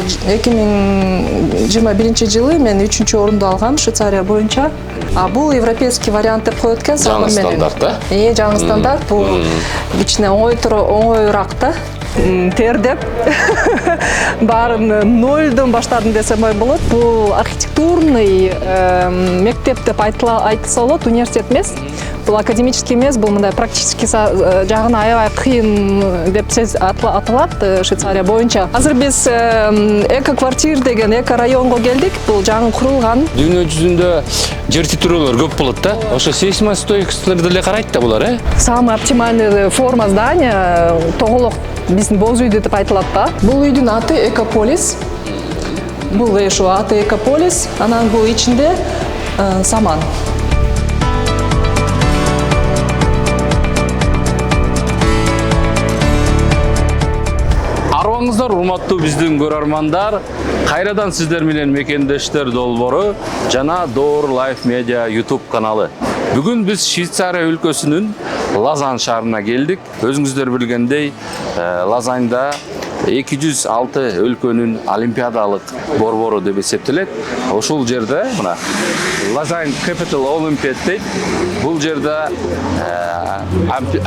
бул 2021-жылы мен 3-орунду алгам Швейцария боюнча. А бул европейский вариант деп коет экен. Жаңы стандарт да? Жаңы стандарт. Бул кичине оңоюраак да. Тердеп баарын нолдон баштадым десем ой болот. Бул архитектурный мектеп деп айтылса болот, университет эмес. Бул академический эмес, бул мындай практически жагына аябай кыйын деп аталат Швейцария боюнча. Азыр биз эко-квартир деген эко-районго келдик. Бул жаңы курулган. Дүйнө жүзүндө жер титирөөлөр көп болот да. Ошо сейсмостойкостьлерди деле карайт да булар, Самый оптимальный форма здания тоголок биздин боз үйдү деп айтылат да. Бул үйдүн аты Экополис. Бул эшо аты Экополис. Анан бул ичинде саман. Арыбаңыздар, урматтуу биздин көрөрмандар. Кайрадан сиздер менен мекендештер долбоору жана Door Life Media YouTube каналы. Бүгүн биз Швейцария өлкөсүнүн Лозан шаарына келдик. Өзүңүздөр билгендей, Лозаньда 206 өлкөнүн олимпиадалык борбору деп эсептелет. Ошол жерде мына Lausanne Capital Olympiad дейт. Бул жерде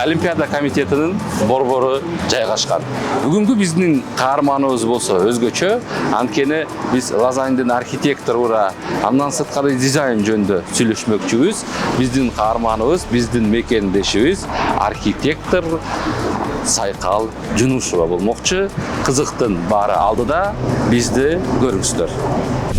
Олимпиада комитетинин борбору жайгашкан. Бүгүнкү биздин каарманыбыз болсо өзгөчө, анткени биз Лозаньдын архитекторура, андан сырткары дизайн жөнүндө сүйлөшмөкчүбүз. Биздин каарманыбыз, биздин мекендешибиз архитектор Сайкал Жунушова болмокчу. Кызыктын баары алдыда, бизди көрүңүздөр.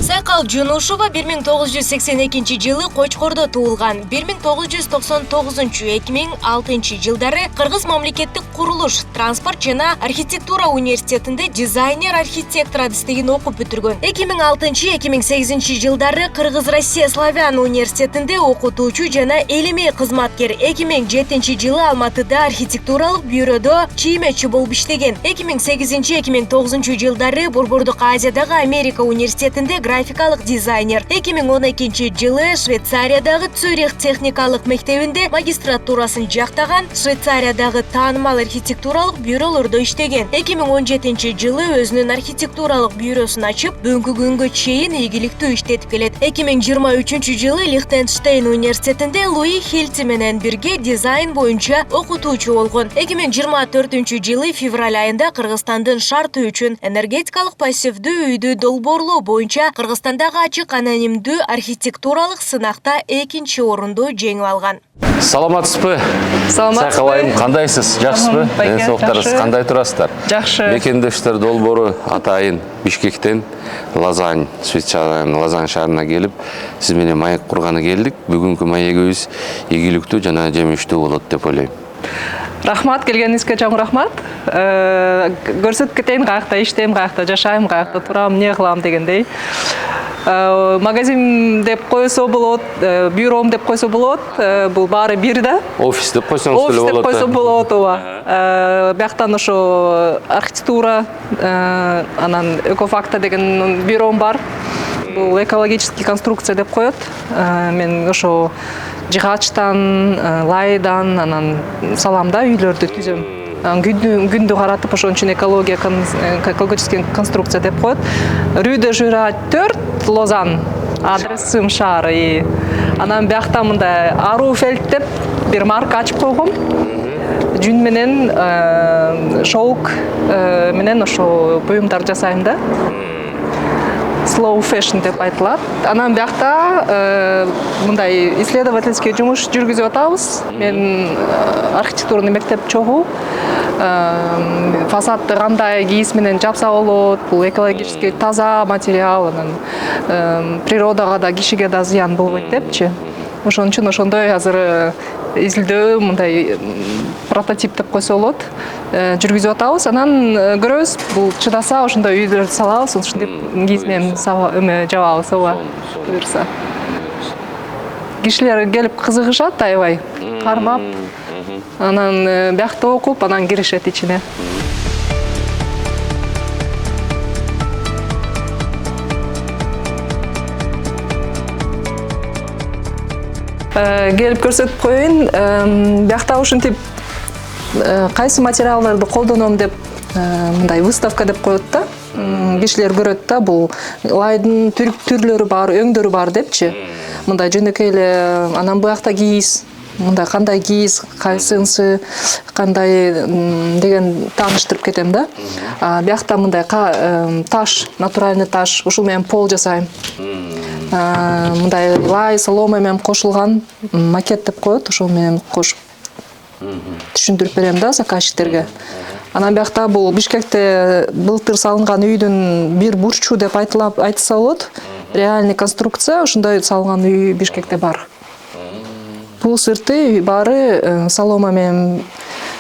Сайкал Жунушова 1982 жылы Кочкордо туулган. 1999-2006 жылдары Кыргыз мамлекеттик курулуш, транспорт жана архитектура университетинде дизайнер-архитектор адистигин окуп бүтүргөн. 2006-2008 жылдары Кыргыз Россия Славян университетинде окутуучу жана элемей кызматкер. 2007 жылы Алматыда архитектуралык бюродо чиймечи болуп иштеген. 2008-2009 жылдары Борбордук Азиядагы Америка университетинде графикалык дизайнер. 2012 жылы Швейцариядагы Цюрих техникалык мектебинде магистратурасын жактаган, Швейцариядагы таанымал архитектуралык бюролордо иштеген. 2017 жылы өзүнүн архитектуралык бюросун ачып, бүгүнкү күнгө чейин ийгиликтүү иштетип келет. 2023 жылы Лихтенштейн университетинде Луи Хельти менен бирге дизайн боюнча окутуучу болгон. 2024 жылы февраль айында Кыргызстандын шарты үчүн энергетикалык пассивдүү үйдү долбоорлоо боюнча Кыргызстандагы ачык анонимдүү архитектуралык сынакта 2-орунду жеңип алган. Саламатсызбы? Саламатсызбы. Сайкал айым, кандайсыз? Жакшысызбы? Соктарыңыз кандай турасыздар? Жакшы. Мекендештер долбоору атайын Бишкектен Лозань, Швейцариянын Лозань шаарына келип, сиз менен маек курганы келдик. Бүгүнкү маегибиз ийгиликтүү жана жемиштүү болот деп ойлойм. Рахмат, келгениңизге чоң рахмат. Көрсөтүп кетейин, каякта иштейм, каякта жашайм, каякта турам, эмне кылам дегендей. Магазин деп койсо болот, бюром деп койсо болот, бул баары бир да. Офис деп койсоңуз деле болот. Офис деп койсо болот, ооба. Бияктан ошо архитектура, анан экофакта деген бюром бар. Бул экологический конструкция деп коет. Мен ошо жыгачтан, лайдан, анан саламда үйлөрдү түзөм. Күндү каратып ошон үчүн экологический конструкция деп коет. Rue de Jura 4, Лозан. Адресим шаары. Анан биякта мындай Аруфельд деп бир марка ачып койгом. Жүн менен шоук менен ошо буюмдар жасайм да. Slow fashion деп айтылат. Анан биякта мындай исследовательский жумуш жүргүзүп атабыз. Мен архитектурный мектеп чогуу. Фасадты кандай кийиз менен жапса болот, бул экологически таза материал, анан природага да, кишиге да зыян болбойт депчи. Ошон үчүн ошондой азыр изилдөө мындай прототип деп койсо болот. Жүргүзүп атабыз. Анан көрөбүз, бул чыдаса ошондой үйлөр салабыз, ошондой кийиз менен жабабыз, ооба. Буюрса. Кишилер келип кызыгышат аябай, кармап. Анан биякта окуп, анан киришет ичине. Келип көрсөтүп коеюн. Биякта ушинтип кайсы материалдарды колдоном деп мындай выставка деп коет да. Кишилер көрөт да бул лайдын түрлөрү бар, өңдөрү бар депчи. Мындай жөнөкөй эле анан буякта кийиз, мындай кандай кийиз, кайсынысы кандай деген тааныштырып кетем да. Буякта мындай таш, натуральный таш, ушул менен пол жасайм. Мындай лай, солома менен кошулган макет деп коет, ошол менен кошуп түшүндүрүп берем да заказчиктерге. Анан буякта бул Бишкекте былтыр салынган үйдүн бир бурчу деп айтылса болот. Реальный конструкция ушундай салынган үй Бишкекте бар. Бул сырты баары солома менен,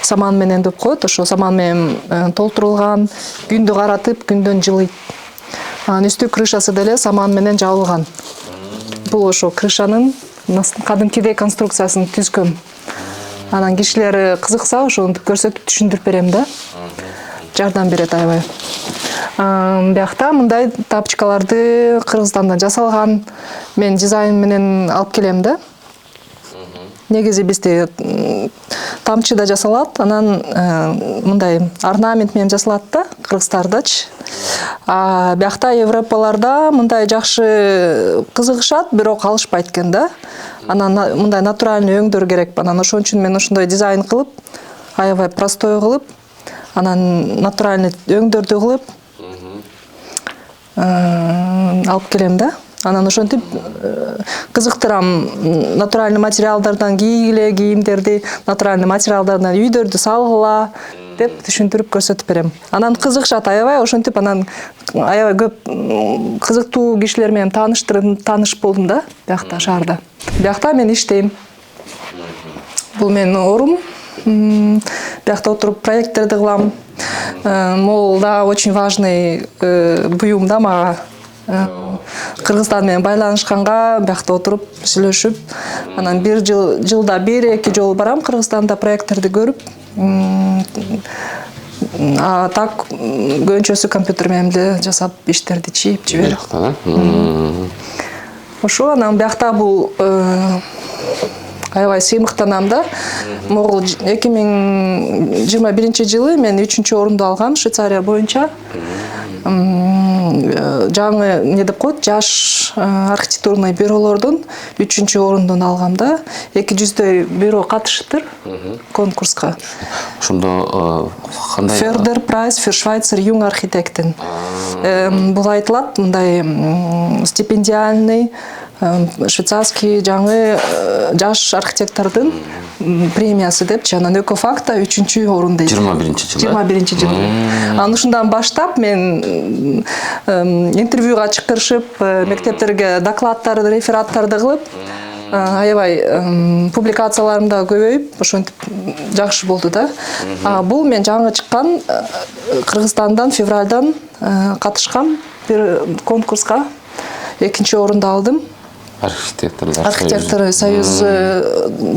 саман менен деп коет, ошо саман менен толтурулган, күндү каратып, күндөн жылыйт. Анан үстү крышасы деле саман менен жабылган. Бул ошо крышанын кадимкидей конструкциясын түзгөм. Анан кишилер кызыкса ошону көрсөтүп түшүндүрүп берем да. Жардам берет аябай. Буякта мындай тапочкаларды Кыргызстандан жасалган, мен дизайн менен алып келем да. Негизи бизде тамчы да жасалат, анан мындай орнамент менен жасалат да, кыргыздардачы. Буякта Европаларда мындай жакшы кызыгышат, бирок алышпайт экен да. Анан мындай натуральный өңдөр керек. Анан ошон үчүн мен ошондой дизайн кылып, аябай простой кылып, анан натуральный өңдөрдү кылып алып келем да. Анан ошентип кызыктырам, натуральный материалдардан кийгиле кийимдерди, натуральный материалдардан үйдөрдү салгыла деп түшүндүрүп көрсөтүп берем. Анан кызыгышат аябай, ошентип анан аябай көп кызыктуу кишилер менен тааныш болдум да, буякта шаарда. Буякта мен иштейм. Бул менин орум. Буякта отуруп проекттерди кылам. Могул да очень важный буюм да мага. Кыргызстан менен байланышканга буякта отуруп сүйлөшүп, анан бир жылда 1-2 жолу барам Кыргызстанда проекттерди көрүп. Так көбүнчөсү компьютер менен эле жасап иштерди чийип жиберип. Ошо анан буякта бул аябай сыймыктанам да. Могул 2021 жылы мен 3-орунду алгам Швейцария боюнча. Жаңы не деп коет, жаш архитектурный бюролордун 3-орундун алгам да. 200 бюро катышыптыр конкурска. Ошондо кандай? Förder Preis für Schweizer Jung Architekten. Бул айтылат, мындай стипендиальный швейцарский жаңы жаш архитектордун премиясы депчи. Анан Экофакта 3-орунду. 21 жылы. Анан ушундан баштап мен интервьюга чакырышып, мектептерге докладдарды, рефераттарды кылып, аябай публикацияларым да көбөйүп, ошентип жакшы болду да. Бул мен жаңы чыккан Кыргызстандан февралдан катышкам бир конкурска 2-орунду алдым. Архитектор союз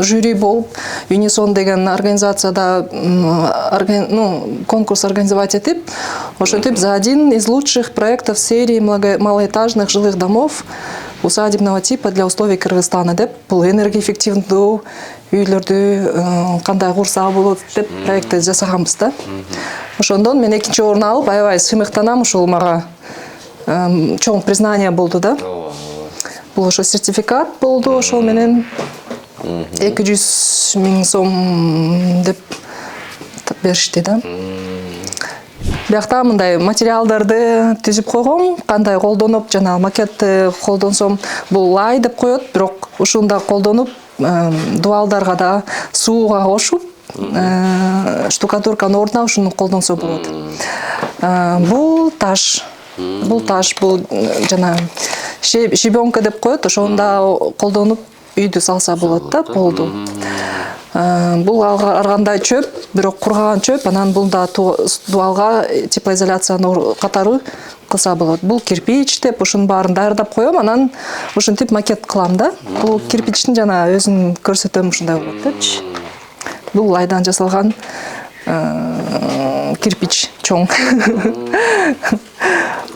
жюри болуп, Юнисон деген организацияда конкурс организовать этип, ошентип за один из лучших проектов серии малоэтажных жилых домов усадебного типа для условий Кыргызстана деп, бул энергоэффективдүү үйлөрдү кандай курса болот деп проектти жасаганбыз да. Ошондон мен 2-орун алып, аябай сыймыктанам, ушул мага чоң признание болду да. Бул ошо сертификат болду, ошол менен 200 000 сом деп беришти да. Буякта мындай материалдарды түзүп койгом, кандай колдонуп, жана макетти колдонсом, бул лай деп коет, бирок ушунда колдонуп, дубалдарга да сууга кошуп, штукатурканын ордуна ушуну колдонсо болот. Бул таш, бул жана шибенка деп коет, ошондо колдонуп үйдү салса болот да, полду. Бул ар кандай чөп, бирок кургаган чөп, анан бул да дубалга теплоизоляцияны катары кылса болот. Бул кирпич деп, ушунун баарын даярдап коем, анан ушинтип макет кылам да. Бул кирпичтин жана өзүн көрсөтөм, ушундай болот депчи. Бул лайдан жасалган кирпич чоң.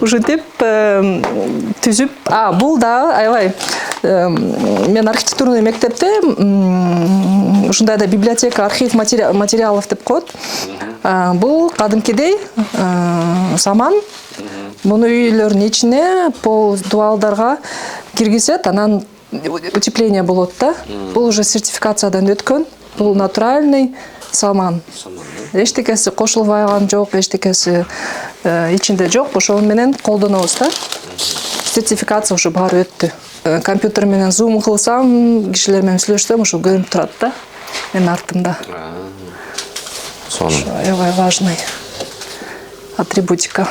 Ушинтип түзүп, бул да аябай мен архитектурный мектепте ушундай да библиотека, архив материалов деп коет. Бул кадимкидей саман. Муну үйлөрдүн ичине пол дуалдарга киргизет, анан утепление болот да. Бул уже сертификациядан өткөн. Бул натуральный саман. Эчтекеси кошулбаган жок, эчтекеси ичинде жок. Ошол менен колдонобуз да. Сертификация уже баары өттү. Компьютер менен зум кылсам, кишилер менен сүйлөшсөм, ошо көрүнүп турат да. Менин артымда. Аябай важный атрибутика.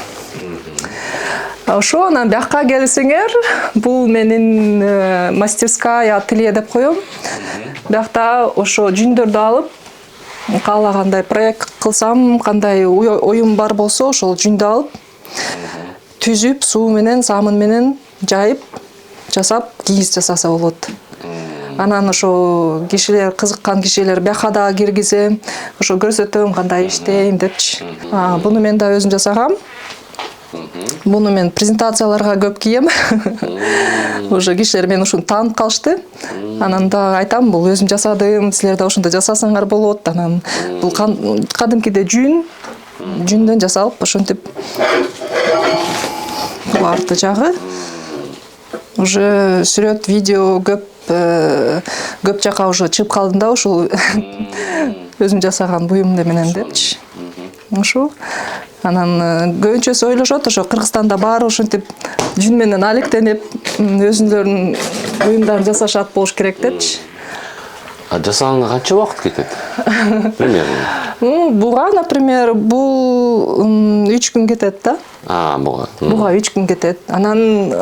Ошо анан бияка келсеңер, бул менин мастерская, ателье деп коем. Биякта ошо жүндөрдү алып, каалагандай проект кылсам, кандай оюм бар болсо, ошол жүндү алып, түзүп, суу менен, самын менен жайып, жасап, кийиз жасаса болот. Анан ошо кишилер, кызыккан кишилер бияка да киргизем, ошо көрсөтөм кандай иштейм депчи. Буну мен да өзүм жасагам. Буну мен презентацияларга көп кием. Уже кишилер мени ушуну таанып калышты. Анан да айтам, бул өзүм жасадым, силер да ошондой жасасаңар болот. Анан бул кадимкиде жүндөн жасалып, ошентип бул арты жагы. Уже сүрөт, видео көп жака уже чыгып калдым да, ушул өзүм жасаган буюм менен депчи. Ошо. Анан көбүнчөсү ойлошот, ошо Кыргызстанда баары ошентип жүн менен алектенип, өзүлөрүнүн буюмдарын жасашат болуш керек депчи. Жасаганга канча убакыт кетет? Примерно. Буга, например, бул 3 күн кетет да. Буга. Буга 3 күн кетет. Анан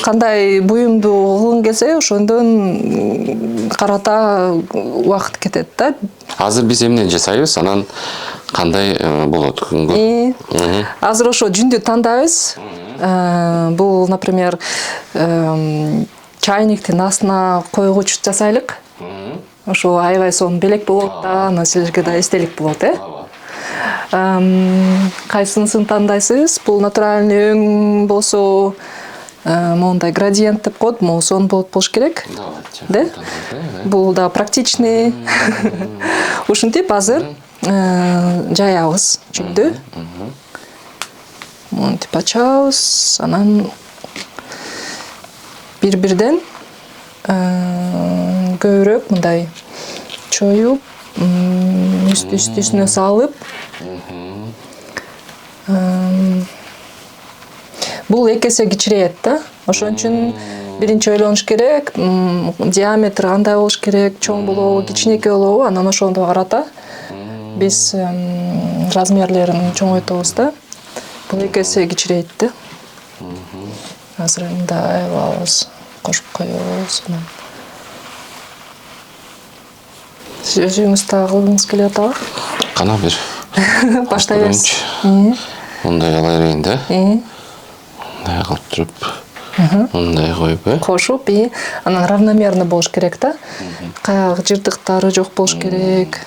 кандай буюмду кылгың келсе, ошондон карата убакыт кетет да. Азыр биз эмнени жасайбыз, анан кандай болот күнгө? Азыр ошо жүндү тандайбыз. Бул, например, чайниктин астына койгуч жасайлык. Ошо аябай сонун белек болот да, анан силерге да эстелик болот, Кайсынысын тандайсыз? Бул натуральный өң болсо, мондай градиент деп коет, могу сонун болуш керек. Да? Бул да практичный. Ушинтип азыр жаябыз жүндү. Монтип ачабыз, анан бир-бирден көбүрөөк мындай чоюп, үстүнө салып. Бул эки эсе кичирейет да. Ошон үчүн биринчи ойлонуш керек, диаметр кандай болуш керек, чоң болобу, кичинекей болобу, анан ошондо карата биз размерлерин чоңойтобуз да. Бул эки эсе кичирейт да. Азыр мындай алабыз, кошуп коебуз. Сиз өзүңүз так кылгыңыз келип атабы? Кана бир. Баштайбыз. Мындай ала берейин да. Мындай кылып туруп, мындай коюп, кошуп, анан равномерно болуш керек да. Каяк жыртыктары жок болуш керек.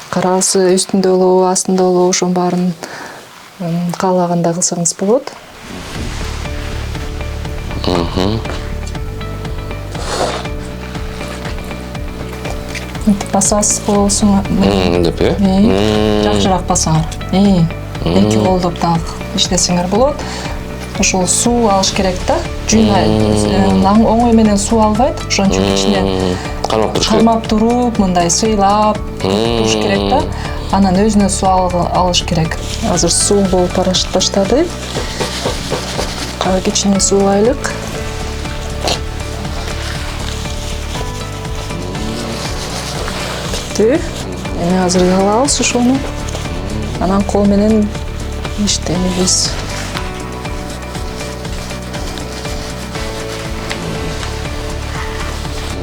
Карасы үстүндө болобу, астында болобу, ошонун баарын каалагандай кылсаңыз болот. Басасыз болсун деп, жакшыраак басаңар. Эки колдоп так иштесеңер болот. Ошол суу алыш керек да. Жүн оңой менен суу албайт. Ошон үчүн ичине кармап туруп, мындай сыйлап туруш керек да. Анан өзүнө суу алыш керек. Азыр суу болуп баштады. Кичине суулайлык. Бүтү. Эми азыр алабыз ошону. Анан кол менен иштейбиз.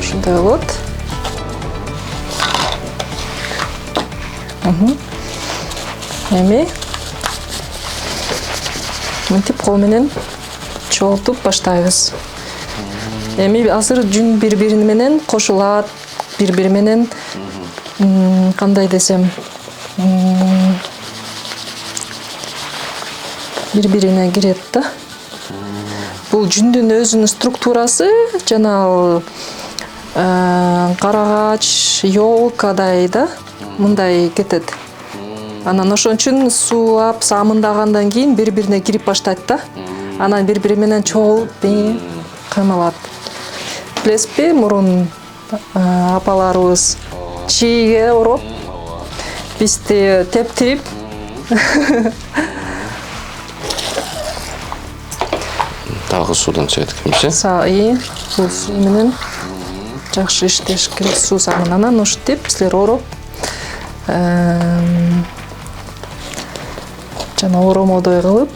Ушундай болот. Эми мынтип кол менен чогултуп баштайбыз. Эми азыр жүн бири-бири менен кошулат, бири-бири менен кандай десем, бири-бирине кирет да. бул жүндүн өзүнүн структурасы жана карагач, ёлкадай да мындай кетет. Анан ошон үчүн суулап, самындагандан кийин бири-бирине кирип баштайт да. Анан бири-бири менен чогулуп, кыймылат. Билесизби, мурун апаларыбыз чийге ороп, бизди тептирип. Дагы суудан чыгат экенбиз, Бул суу менен жакшы иштеш керек суу самын. Анан ушинтип силер ороп, жана оромодой кылып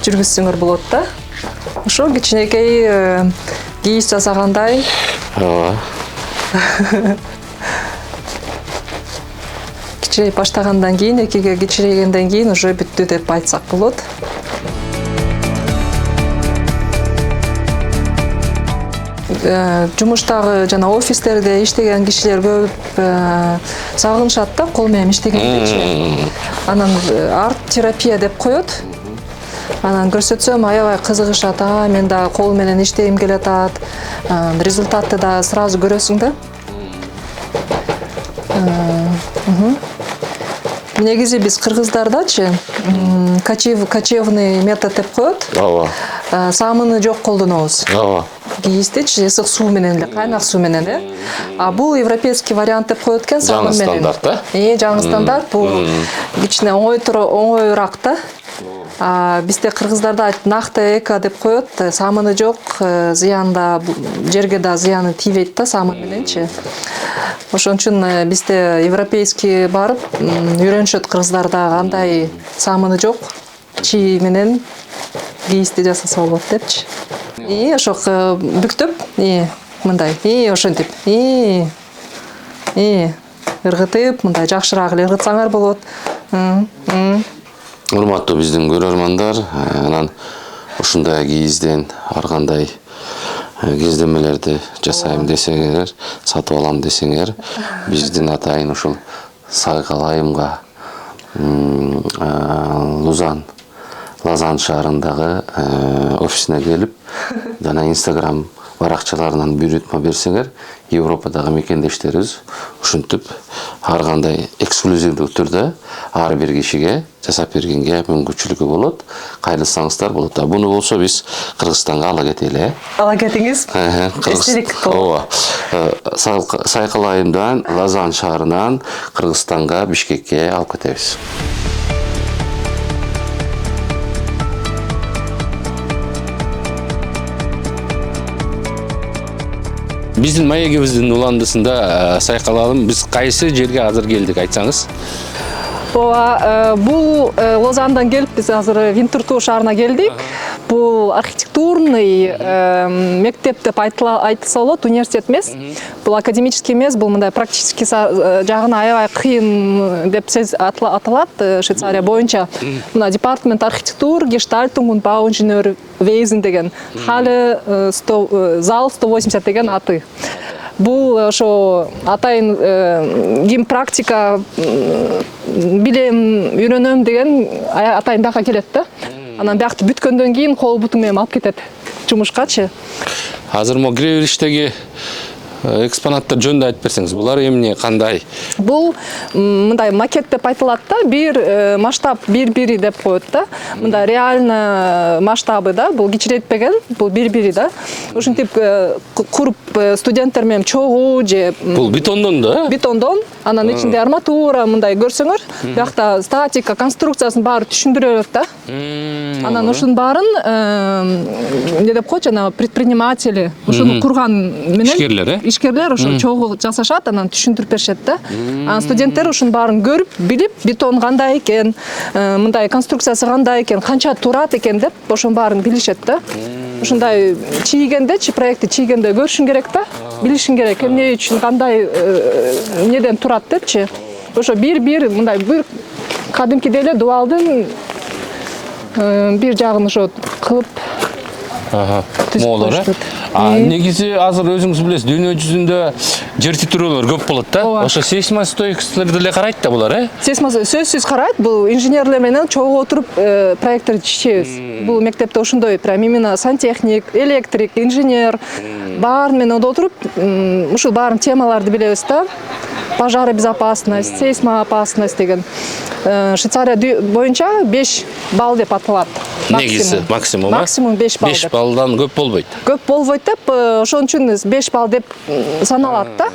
жүргүзсөңөр болот да. Ошо кичинекей кийиз жасагандай. ооба. Кичирейип баштагандан кийин, экиге кичирейгенден кийин уже бүттү деп айтсак болот. Жумуштагы жана офистерде иштеген кишилер көп сагынышат да кол менен иштегенди. Анан арт-терапия деп коет. Анан көрсөтсөм аябай кызыгышат. Мен да кол менен иштегим келет атат. Результатты да сразу көрөсүң да. Негизи биз кыргыздардачы кочевный метод деп коет. Ооба. Самыны жок колдонобуз. Ооба. Кийиздичи ысык суу менен эле, кайнак суу менен эле. А бул европейский вариант деп коет экен, самын менен. Жаңы стандарт, да? Жаңы стандарт. Бул кичине оңоюраак да. Бизде кыргыздарда накты эко деп коет. Самыны жок, зыянда жерге да зыяны тийбейт да самын мененчи. Ошон үчүн бизде европейский барып үйрөнүшөт кыргыздарда кандай самыны жок чий менен кийизди жасаса болот депчи. Ошо бүктөп, мындай, ошентип, ыргытып, мындай жакшыраак эле ыргытсаңар болот. Урматтуу биздин көрөрмандар, анан ушундай кийизден ар кандай кездемелерди жасайм десеңер, сатып алам десеңер, биздин атайын ушул Сайкал айымга Лозан шаарындагы офисине келип, жана Instagram баракчаларынан буйрутма берсеңер, Европадагы мекендештерибиз ушинтип ар кандай эксклюзивдүү түрдө ар бир кишиге жасап бергенге мүмкүнчүлүгү болот. Кайрылсаңыздар болот. Буну болсо биз Кыргызстанга ала кетели. Ала кетиңиз. Ооба. Сайкал айымдан Лозан шаарынан Кыргызстанга, Бишкекке алып кетебиз. Биздин маегибиздин уландысында Сайкал айым, биз кайсы жерге азыр келдик, айтсаңыз? Бул Лозандан келип биз азыр Винтурту шаарына келдик. Бул архитектурный мектеп деп айтылса болот, университет эмес. Бул академический эмес, бул мындай практический жагына аябай кыйын деп аталат Швейцария боюнча. Мына департамент архитектур, гештальтунг und Bauingenieurwesen деген. Хали зал 180 деген аты. Бул ошо атайын ким практика билем үйрөнөм деген атайын бияка келет да. Анан биякты бүткөндөн кийин кол бутуң менен алып кетет жумушкачы. Азыр мо кире бериштеги экспонаттар жөнүндө айтып берсеңиз, булар эмне, кандай? Бул мындай макет деп айтылат да, бир масштаб бири деп коет да. Мындай реально масштабы да, бул кичирейтпеген, бул бири да. Ушинтип куруп студенттер менен чогуу же Бул бетондон да? Бетондон, анан ичинде арматура мындай көрсөңөр, биякта статика, конструкциясын баары түшүндүрөт да. Анан ушунун баарын эмне деп коет, жана предприниматели, ушуну курган менен ишкерлер ошо чогуу жасашат, анан түшүндүрүп беришет да. Анан студенттер ушунун баарын көрүп, билип, бетон кандай экен, мындай конструкциясы кандай экен, канча турат экен деп ошонун баарын билишет да. Ушундай чийгендечи, проектти чийгенде көрүшүң керек да, билишиң керек, эмне үчүн кандай эмнеден турат депчи. Ошо бир мындай бир кадимки деле дубалдын бир жагын ошо кылып Моолор. Негизи азыр өзүңүз билесиз, дүйнө жүзүндө жер титирөөлөр көп болот да. Ооба. Ошо сейсмостойкостторду деле карайт да булар, Сөзсүз карайт, бул инженерлер менен чогуу отуруп проекттерди чечебиз. Бул мектепте ошондой прям именно сантехник, электрик, инженер баарын менен отуруп, ушул баарын темаларды билебиз да. Пожаробезопасность, сейсмоопасность деген. Швейцария боюнча 5 балл деп аталат. Негизи максимум. Максимум 5 балл. 5 баллдан көп болбойт. Көп болбойт деп, ошон үчүн 5 балл деп саналат да.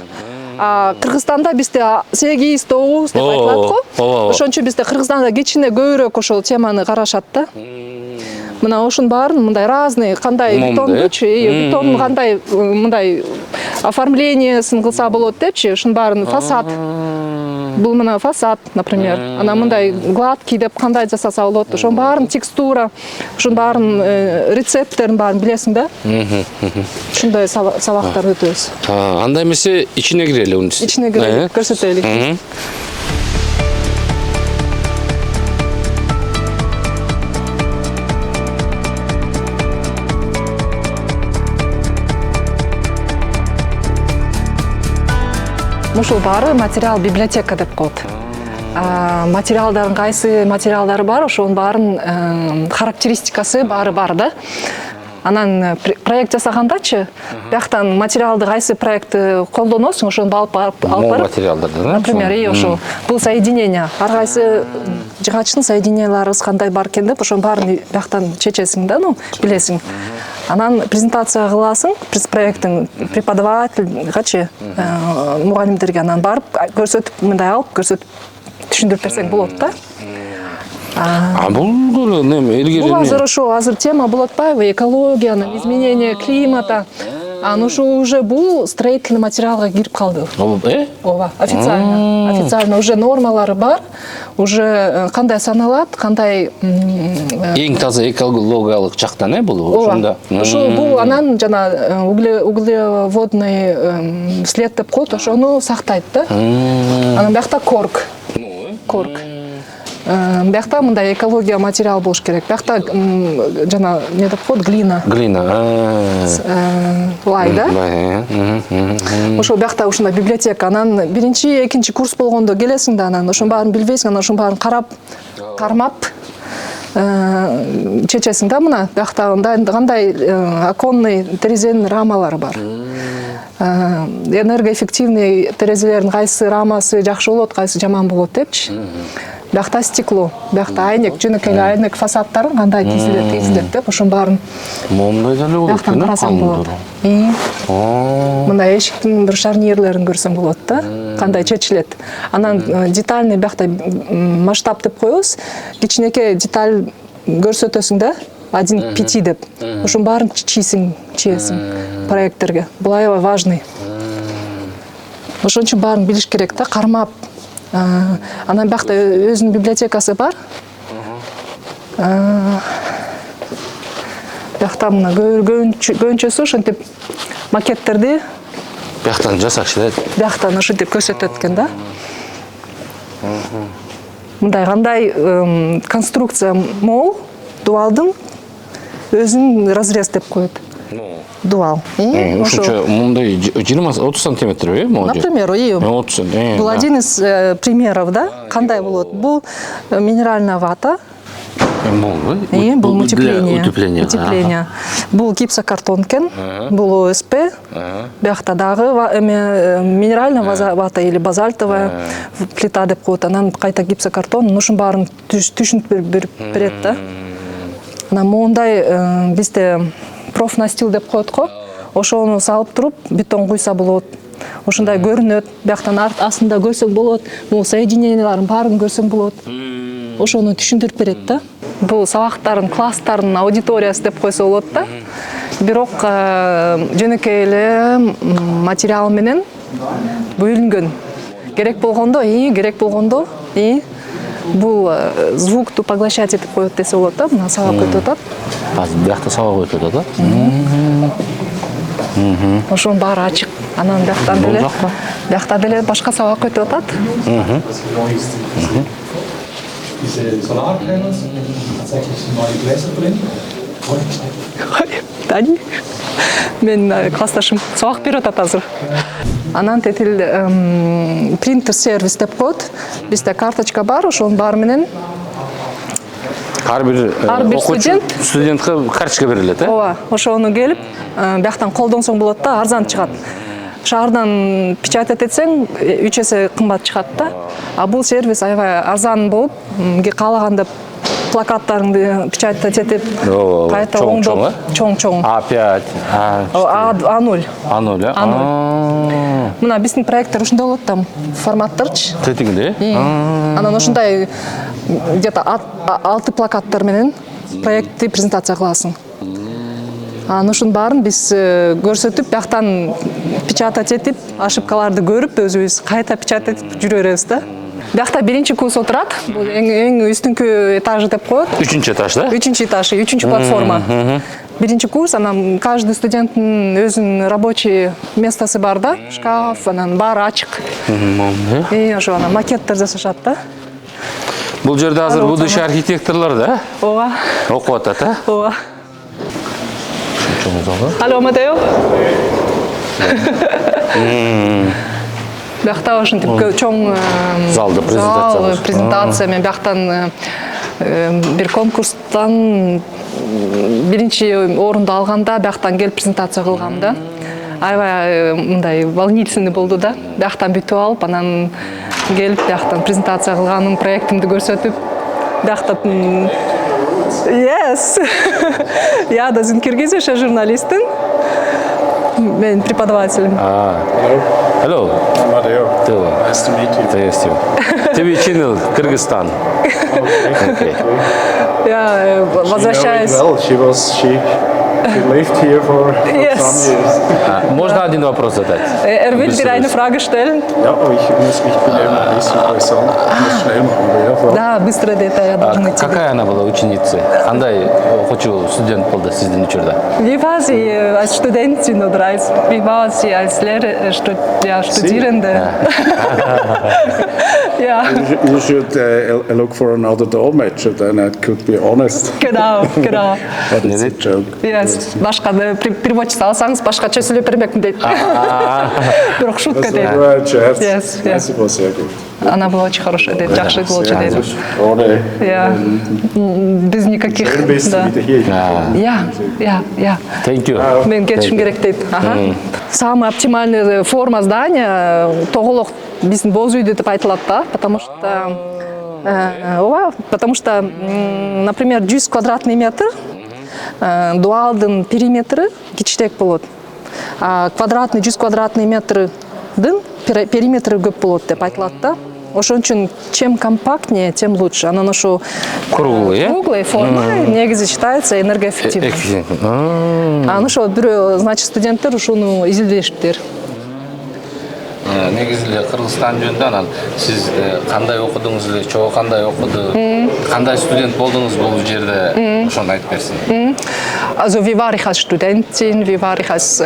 Кыргызстанда бизде 8, 9 деп айтылат го. Ошон үчүн бизде Кыргызстанда кичине көбүрөөк ошол теманы карашат да. Мына ошонун баарын мындай разный, кандай бетон кандай мындай оформлениесин кылса болот депчи, ошонун баарын фасад. Бул мына фасад, например. Ана мындай гладкий деп кандай жасаса болот, ошонун баарын текстура, ошонун баарын рецепттерин баарын билесиң да. Ушундай сабактар өтөбүз. Андай эмесе ичине кирели университет. Ичине кирели, көрсөтөлүк. Ушул баары материал библиотека деп коет. Материалдардын кайсы материалдары бар, ошонун баарын характеристикасы баары бар да. Анан проект жасагандачы, бияктан материалды кайсы проектти колдоносуң, ошону алып барып. Материалдарды, да? Например, ошол бул соединение, ар кайсы жыгачтын соединениялары кандай бар экен деп, ошонун баарын бияктан чечесиң да, билесиң. Анан презентация кыласың, проекттин преподавательгачы, мугалимдерге анан барып көрсөтүп, мындай алып көрсөтүп түшүндүрүп берсең болот да. Бул неме илгери? Бул азыр тема болуп атпайбы, экологиянын, изменение климата. Ушу уже бул строительный материалга кирип калды. Ооба, официально. Официально уже нормалары бар. Уже кандай саналат, кандай эң таза экологиялык жактан, бул ошондо. Ошо бул анан жана углеводный след деп коет, ошону сактайт да. Анан биякта корк. Биякта мындай экология материал болуш керек. Биякта жана не деп коет, глина. Лай, да? Ошол биякта ушундай библиотека. Анан биринчи, экинчи курс болгондо келесиң да, анан ошонун баарын билбейсиң, анан ошонун баарын кармап чечесиң да. Мына биякта кандай оконный терезенин рамалары бар. Энергоэффективный терезелердин кайсы рамасы жакшы болот, кайсы жаман болот депчи. Биякта стекло, биякта айнек, жөнөкөй айнек фасадтарын кандай тийзилет деп, ошонун баарын моундай деле болот экен, карасаң болот. Мындай эшиктин бир шарнирлерин көрсөң болот да, кандай чечилет. Анан детальный биякта масштаб деп коебуз, кичинекей деталь көрсөтөсүң да, 1:5 деп. Ошонун баарын чиесиң проекттерге. Бул аябай важный. Ошон үчүн баарын билиш керек да, кармап. Анан биякта өзүнүн библиотекасы бар. Биякта мына көбүнчөсү ошентип макеттерди бияктан жасашты. Бияктан ошентип көрсөтөт экен да. Мындай кандай конструкция мол, дуалдын өзүн разрез деп коет. Дуал. Ошончо мындай 20-30 сантиметр, например, 30 сантиметр. Бул один из примеров, да, кандай болот. Бул минеральная вата. Бул утепление. Бул гипсокартон экен, бул ОСП. Биякта дагы минеральная вата или базальтовая плита деп коет. Анан кайта гипсокартон, ушун баарын түшүнүп берет да. Анан моундай бизде профнастил деп коет го. Ошону салып туруп бетон куйса болот. Ошондой көрүнөт. Бияктан астында көрсөң болот. Бул соединенияларын баарын көрсөң болот. Ошону түшүндүрүп берет да. Бул сабактардын, класстардын аудиториясы деп койсо болот да. Бирок жөнөкөй эле материал менен бөлүнгөн. Керек болгондо бул звукту поглощатель деп коет десе болот да. Мына сабак өтүп атат. Биякта сабак өтүп атат, Ошонун баары ачык. Анан биякта деле башка сабак өтүп атат. Diese Solarpanels, tatsächlich neue Gläser drin. Dani? Мен классташым сабак берип атат азыр. Анан тетил принтер сервис деп коет. Бизде карточка бар, ошонун баары менен Ар бир студент студентке карточка берилет, э? ооба, ошону келип, бияктан колдонсоң болот да, арзан чыгат. Шаардан печатать этсең 3 эсе кымбат чыгат да. А бул сервис аябай арзан болуп, каалаганда плакаттарыңды печатать этип, кайта оңдоп, чоң-чоң. А5, А0. А0, э? Мына биздин проекттер ушундай болот там, форматтарчы. Тетигинде? Анан ошондой где-то 6 плакаттар менен проектти презентация кыласың. Анан ушунун баарын биз көрсөтүп, бияктан печатать этип, ошибкаларды көрүп, өзүбүз кайта печатать этип жүрө беребиз да. Биякта биринчи курс отурат, бул эң үстүнкү этажы деп коет. 3-нчү этаж, да? 3-нчү этаж, 3-нчү платформа. Биринчи курс, анан каждый студенттин өзүнүн рабочий местосы бар да, шкаф, анан баары ачык. И ошо анан макеттер жасашат да. Бул жерде азыр будущий архитекторлор да? Ооба. Окуп атат, э? Ооба. Алло, Матео. Биякта ушинтип чоң залда презентация. Мен бияктан бир конкурстан биринчи орунду алганда бияктан келип презентация кылгам да. Аябай мындай волнительный болду да. Бияктан бүтүп алып, анан келип бияктан презентация кылганым, проектимди көрсөтүп, бияктан Yes. Я да Киргизия журналистин. Мен преподавателем. Hello. Mateo. Nice Nice to meet you. Приветствую. TV Channel, Кыргызстан. Okay. Я возвращаюсь. Well, she lived here for Yes. some years. Можно один вопрос задать? Will dir eine Frage stellen? Ja, aber ich bin eben ein bisschen präsent. Ich muss schnell machen. Да, быстро это я должен идти. Какая она была ученица? Кандай окуучу студент болду сиздин учурда? Wie war sie als Studentin oder wie war sie als Studierende? Ja. You should look for another dolmetscher, then I could be honest. Genau. But it's a joke. Yes. Башка переводчик алсаңыз, башкача сүйлөп бермекмин дейт. Бирок шутка дейт. Yes. It was sehr gut. Она была очень хорошая, дейт, жакшы болчу дейт. Ohne Без никаких. Service wieder hier. Ja. Thank you. Мен кетишим керек дейт. Самая оптимальная форма здания тоголок биздин боз үйдө деп айтылат да, потому что, например, 100 квадратный метр дуалдын периметри кичирээк болот. Квадратный 100 квадратный метрдин периметри көп болот деп айтылат да. Ошон үчүн чем компактнее, тем лучше. Анан ошо круглый форма негизи считается энергоэффективным. Анан ошо бирөө, значит, студенттер ушуну изилдешиптир. Негизи Кыргызстан жөнүндө анан сиз кандай окудуңуз эле, чогуу кандай окуду, кандай студент болдуңуз бул жерде, ошону айтып берсин. Also wie war ich als Studentin, wie war ich als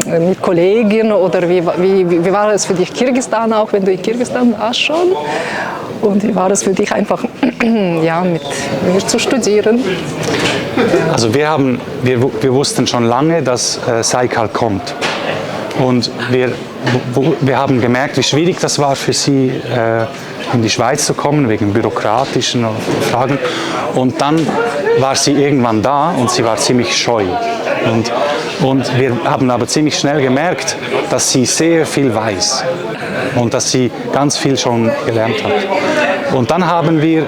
mit Kollegen oder wie war es für dich Kirgisistan, auch wenn du in Kirgisistan warst schon? Und wie war es für dich einfach ja, mit mir zu studieren? Also wir wussten schon lange, dass Saikal kommt. Und wir haben gemerkt, wie schwierig das war für sie, in die Schweiz zu kommen, wegen bürokratischen Fragen. Und dann war sie irgendwann da und sie war ziemlich scheu. Und wir haben aber ziemlich schnell gemerkt, dass sie sehr viel weiß und dass sie ganz viel schon gelernt hat. Und dann haben wir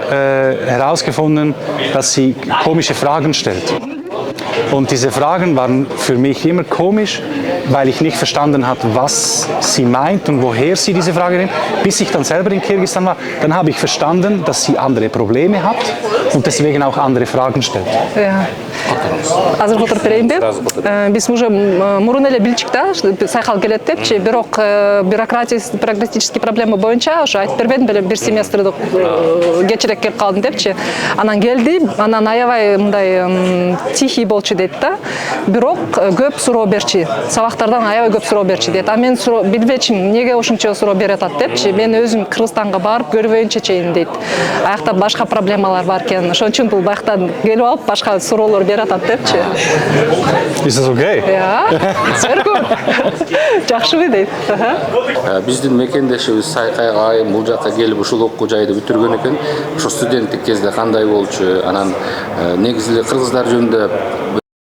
herausgefunden, dass sie komische Fragen stellt. Und diese Fragen waren für mich immer komisch, weil ich nicht verstanden habe, was sie meint und woher sie diese Frage nimmt. Bis ich dann selber in Kirgisistan war, dann habe ich verstanden, dass sie andere Probleme hat und deswegen auch andere Fragen stellt. Ja. Азыр отуруп берейинби? Биз уже мурун эле билчик да, Сайкал келет депчи, бирок бюрократический проблема боюнча ошо айтып бербедим беле, бир семестрди кечирээк келип калдым депчи. Анан келди, анан аябай мындай тихий болчу дейт да. Бирок көп суроо берчи. Сабак бактардан аябай көп суроо берчү дейт. А мен билбечимин эмнеге ушунча суроо берип атат депчи. Мен өзүм Кыргызстанга барып көрбөйүн чечейин дейт. Аякта башка проблемалар бар экен. Ошон үчүн бул бактан келип алып башка суроолор берип атат депчи. Ist das okay? Ja, sehr gut. Жакшыбы дейт. Биздин мекендешибиз Сайкай айым бул жакка келип ушул окуу жайды бүтүргөн экен. Ошо студенттик кезде кандай болчу? Анан негизи эле кыргыздар жөнүндө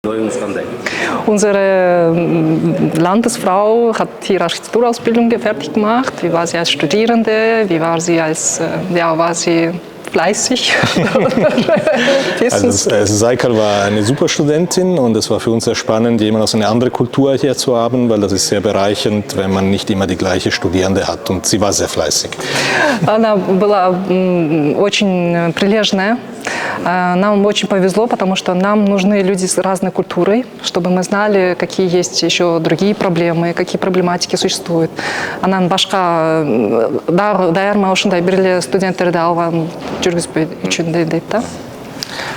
оюңуз кандай? Unsere Landesfrau hat hier Architekturausbildung fertig gemacht. Wie war sie als Studierende? Wie war sie als, war sie fleißig? Also Saikal war eine super Studentin und es war für uns sehr spannend, jemand aus einer anderen Kultur hier zu haben, weil das ist sehr bereichernd, wenn man nicht immer die gleiche Studierende hat und sie war sehr fleißig. Она была очень прилежная. Нам очень повезло, потому что нам нужны люди с разной культурой, чтобы мы знали, какие есть еще другие проблемы, какие проблематики существуют. Анан башка даярма ушундай бир эле студенттерди алган жүргүзбөй үчүн дейт да.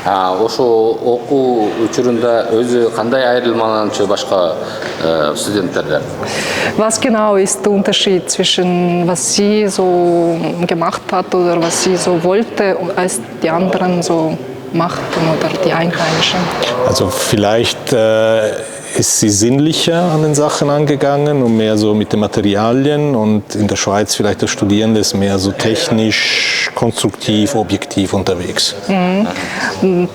Ошо окуу учурунда өзү кандай айрылмаланчу башка студенттерден? Was genau ist der Unterschied zwischen was sie so gemacht hat oder was sie so wollte, als die anderen so machten oder die Einheimischen? Also vielleicht ist sie sinnlicher an den Sachen angegangen und mehr so mit den Materialien und in der Schweiz vielleicht das Studierende ist mehr so technisch, konstruktiv, objektiv unterwegs.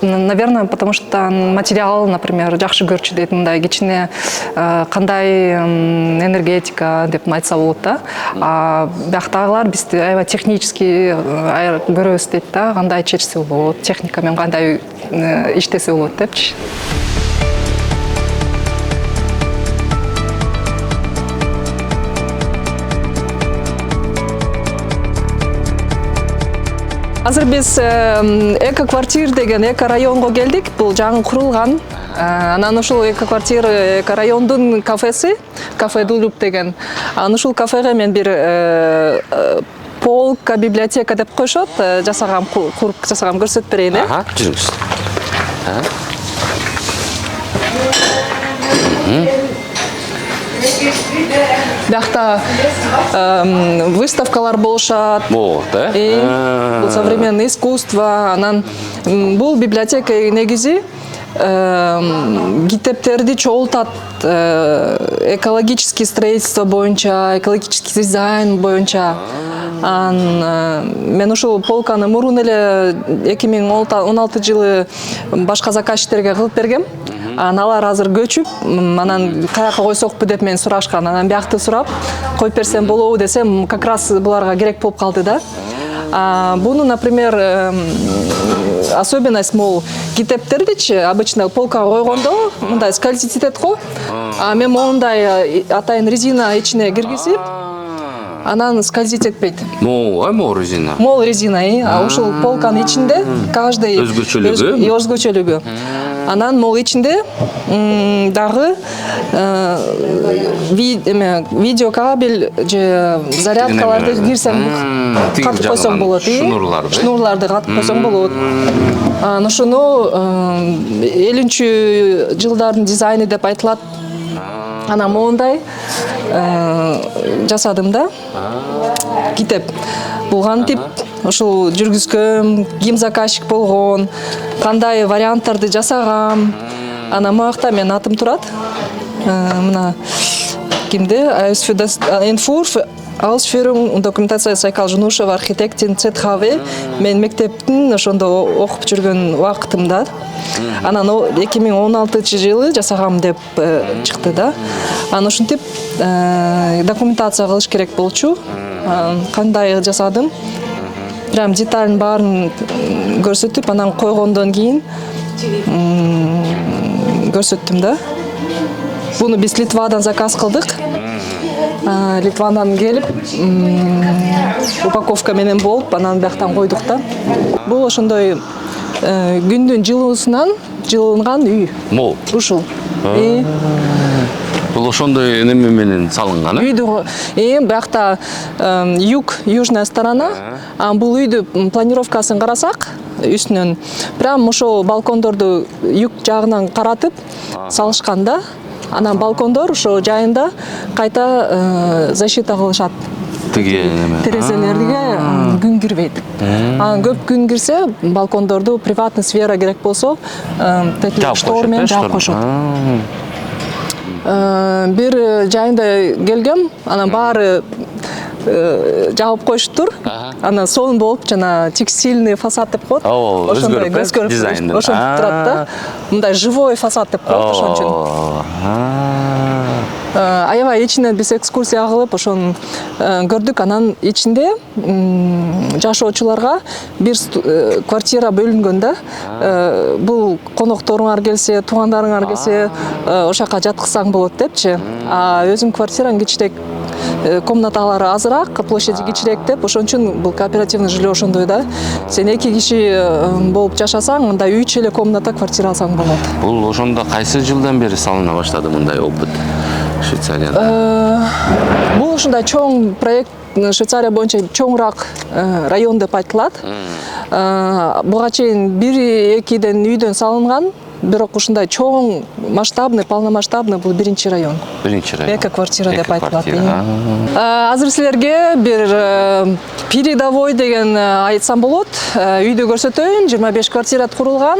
Наверное, потому что материал, например, жакшы көрчү дейт, мындай кичине кандай энергетика деп айтса болот да. А бияктагылар бизди аябай технически көрөбүз дейт да, кандай чечсе болот, техника менен кандай иштесе болот депчи. Азыр биз эко квартир деген эко районго келдик. Бул жаңы курулган. Анан ушул эко квартир эко райондун кафеси, кафе Дулюб деген. Анан ушул кафеге мен бир полка, библиотека деп коюшат, жасагам, куруп жасагам, көрсөтүп берейин. Жүрүңүз. Биякта выставкалар болушат. Бул, да? Бул современное искусство. Анан бул библиотека негизи китептерди чогултат экологический строительство боюнча, экологический дизайн боюнча. Мен ушул полканы мурун эле 2016 жылы башка заказчиктерге кылып бергем. Алар азыр көчүп, анан каяка койсокпу деп мен сурашкан. Анан биякты сурап, коюп берсем болобу десем, как раз буларга керек болуп калды да. Буну, например, особенность, мол, китептердичи обычно полкага койгондо мындай скользить этет го. Мен мондай атайын резина ичине киргизип, анан скользить этпейт. Мол резина. Мол резина, ушул полканын ичинде каждый өзгөчөлүгү. Анан мол ичинде дагы видеокабель же зарядкаларды кирсең катып койсоң болот. Шнурларды катып койсоң болот. Ушуну 50 жылдардын дизайны деп айтылат. Анан мондай жасадым да. Китеп. Бул кантип ушул жүргүзгөм, ким заказчик болгон, кандай варианттарды жасагам. Анан муакта менин атым турат. Мына кимде? Entwurf, Ausführung und Dokumentation Saykal Junusова, архитектин ЦХВ. Мен мектептин ошондо окуп жүргөн убактымда. Анан 2016 жылы жасагам деп чыкты да. Анан ушинтип документация кылыш керек болчу. Кандай жасадым? Прям деталь барын көрсөтүп, анан койгондон кийин көрсөттүм да. Буну биз Литвадан заказ кылдык. Литвадан келип, упаковка менен болуп, анан бияктан койдук да. Бул ошондой күндүн жылуусунан жылынган үй. Мол. Ушул. Бул ошондой неме менен салынган, Үйдү, биякта южная сторона. Бул үйдү планировкасын карасак, үстүнөн прям ошол балкондорду юг жагынан каратып салышкан да. Анан балкондор ошо жайында кайта защита кылышат. Тиги неме. Терезелерге күн кирбейт. Анан көп күн кирсе, балкондорду приватный сфера керек болсо, такие штормен жаап коюшат. Бир жайында келгем, анан баары жаап коюштур. Анан сонун болуп жана текстильный фасад деп коет. Ошондой дизайн. Ошентип турат да. Мындай живой фасад деп коет ошон үчүн. Аябай ичинен биз экскурсия кылып, ошону көрдүк. Анан ичинде жашоочуларга бир квартира бөлүнгөн да. Бул конокторуңар келсе, туугандарыңар келсе, ошака жаткызсаң болот депчи. А өзүм квартираң кичирээк, комнаталары азыраак, площади кичирээк деп, ошон үчүн бул кооперативный жилье ошондой да. Сен 2 киши болуп жашасаң, анда 3 эле комната квартира алсаң болот. Бул ошондо кайсы жылдан бери салына баштады мындай опыт Швейцарияда? Бул ушундай чоң проект, Швейцария боюнча чоңураак район деп айтылат. Буга чейин 1-2ден үйдөн салынган, бирок ушундай чоң масштабный, полномасштабный бул биринчи район. Биринчи район. Эко квартира деп айтылат. Азыр силерге бир передовой деген айтсам болот. Үйдү көрсөтөйүн. 25 квартират курулган.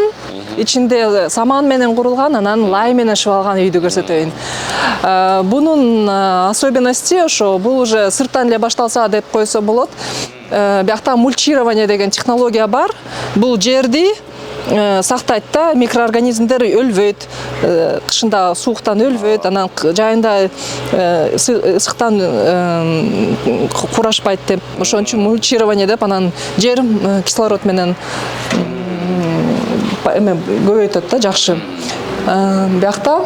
Ичинде саман менен курулган, анан лай менен шыбалган үйдү көрсөтөйүн. Бунун особенности ошо, бул уже сырттан эле башталса деп койсо болот. Биякта мульчирование деген технология бар. Бул жерди сактайт да, микроорганизмдер өлбөйт, кышында сууктан өлбөйт, анан жайында ысыктан курашпайт деп. Ошон үчүн мульчирование деп, анан жер кислород менен көбөйтөт да, жакшы. Биякта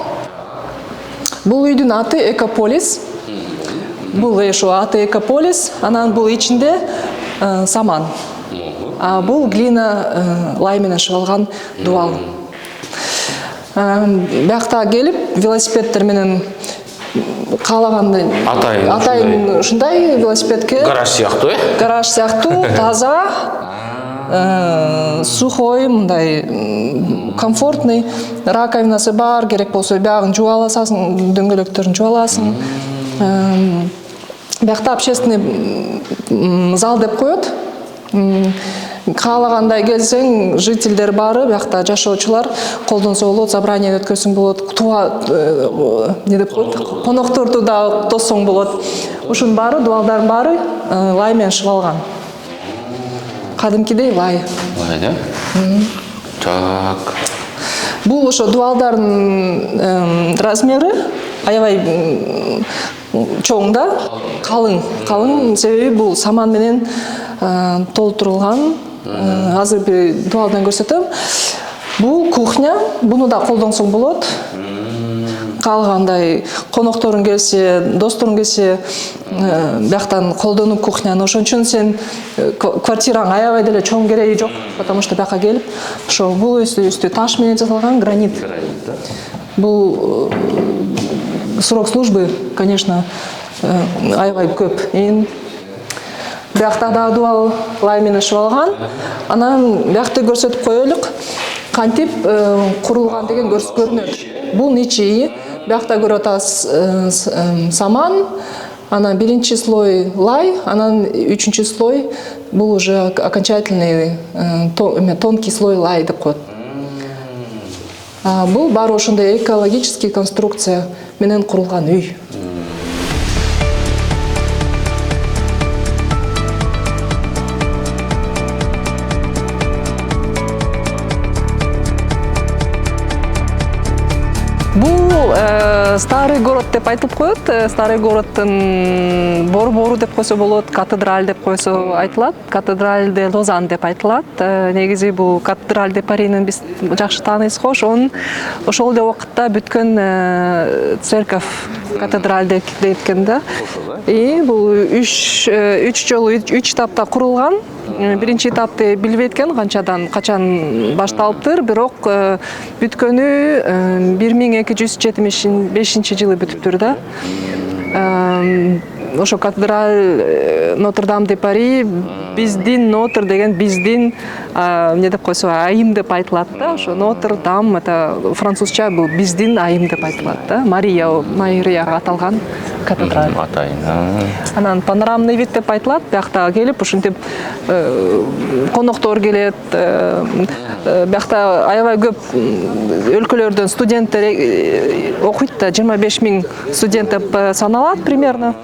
бул үйдүн аты Экополис. Бул ошо аты Экополис, анан бул ичинде саман. А бул глина лай менен шыбалган дуал. Биякта келип велосипеддер менен каалагандай атайын ушундай велосипедке. Гараж сыяктуу, Гараж сыяктуу, таза, сухой, мындай комфортный, раковинасы бар, керек болсо биягын жууп аласың, дөңгөлөктөрүн жууп аласың. Биякта общественный зал деп коет. Каалагандай келсең, жительдер бары, биякта жашоочулар колдонсо болот, собрание өткөрсөң болот, не деп коет, конокторду да тоссоң болот. Ушунун баары, дуалдардын баары лай менен шыбалган. Кадимкидей лай. Лай, да? Так. Бул ошо дуалдардын размери аябай чоң да, калың, себеби бул саман менен толтурулган. Азыр бир дуалдан көрсөтөм. Бул кухня, буну да колдонсоң болот. Каалагандай конокторуң келсе, досторуң келсе, бияктан колдонуп кухняны. Ошон үчүн сен квартираң аябай деле чоң кереги жок, потому что бияка келип, ошо бул үстү таш менен жасалган, гранит. Бул срок службы, конечно, аябай көп. Биякта да дуал лай менен шыбалган. Анан биякты көрсөтүп коелук. Кантип курулган деген көрүнөт. Бул ничи, биякта көрүп атабыз саман, анан биринчи слой лай, анан үчүнчү слой бул уже окончательный тонкий слой лай деп коет. Бул баары ошондой экологический конструкция менен курулган үй. Бул старый город деп айтылып коет. Старый городдун борбору деп койсо болот, катедраль деп койсо айтылат. Катедраль де Лозан деп айтылат. Негизи бул катедраль де Паринин биз жакшы тааныйбыз го. Ошол эле убакытта бүткөн церковь катедраль дейт экен да. И бул 3 жолу 3 этапта курулган. Биринчи этапты билбейт экен качан башталыптыр, бирок бүткөнү 1275 жылы бүтүптүр да. Ошо катедраль Нотр-Дам де Пари биздин Нотр деген биздин эмне деп койсо айым деп айтылат да. Ошо Нотр Дам это французча бул биздин айым деп айтылат да. Марияга аталган катедраль. Атайын. Анан панорамный вид деп айтылат. Биякта келип ушинтип коноктор келет. Биякта аябай көп өлкөлөрдөн студенттер окуйт да, 25 000 студент деп саналат примерно.